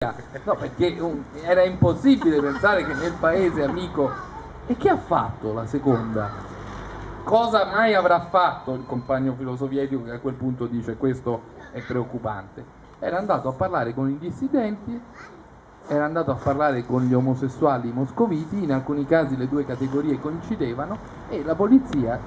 No, perché era impossibile pensare che nel paese amico. E che ha fatto la seconda? Cosa mai avrà fatto il compagno filosofietico che a quel punto dice questo è preoccupante? Era andato a parlare con i dissidenti, era andato a parlare con gli omosessuali moscoviti, in alcuni casi le due categorie coincidevano e la polizia,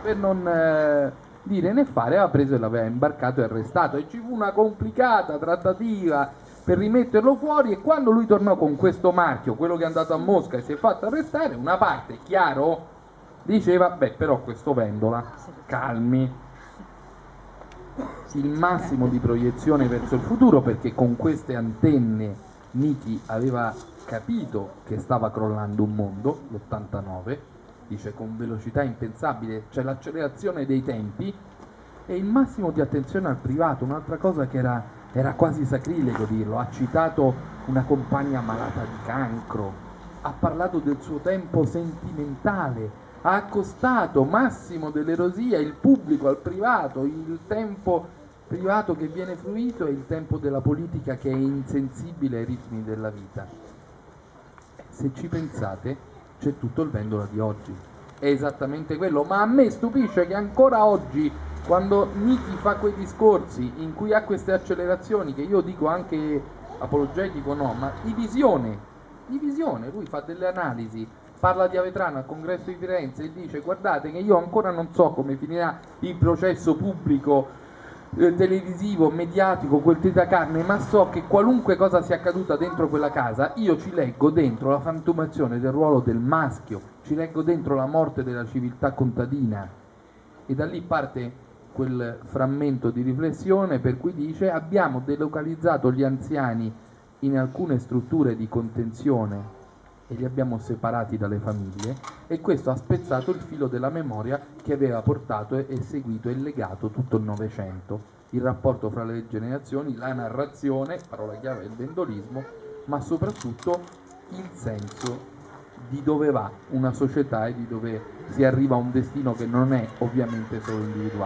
per non dire né fare, aveva preso e l'aveva imbarcato e arrestato e ci fu una complicata trattativa per rimetterlo fuori e quando lui tornò con questo marchio, quello che è andato a Mosca e si è fatto arrestare, una parte, chiaro, diceva, beh però questo Vendola, calmi, il massimo di proiezione verso il futuro perché con queste antenne Niki aveva capito che stava crollando un mondo, l'89, dice con velocità impensabile, c'è l'accelerazione dei tempi e il massimo di attenzione al privato, un'altra cosa che era quasi sacrilego dirlo, ha citato una compagna malata di cancro, ha parlato del suo tempo sentimentale, ha accostato massimo dell'erosia il pubblico al privato, il tempo privato che viene fruito e il tempo della politica che è insensibile ai ritmi della vita. Se ci pensate, c'è tutto il Vendola di oggi. È esattamente quello, ma a me stupisce che ancora oggi, quando Niki fa quei discorsi in cui ha queste accelerazioni, che io dico anche apologetico no, ma di visione, lui fa delle analisi, parla di Avetrano al congresso di Firenze e dice guardate che io ancora non so come finirà il processo pubblico televisivo, mediatico, quel tritacarne, ma so che qualunque cosa sia accaduta dentro quella casa, io ci leggo dentro la fantomazione del ruolo del maschio, ci leggo dentro la morte della civiltà contadina. E da lì parte quel frammento di riflessione per cui dice abbiamo delocalizzato gli anziani in alcune strutture di contenzione e li abbiamo separati dalle famiglie e questo ha spezzato il filo della memoria che aveva portato e seguito e legato tutto il Novecento, il rapporto fra le generazioni, la narrazione, parola chiave del vendolismo, ma soprattutto il senso di dove va una società e di dove si arriva a un destino che non è ovviamente solo individuale.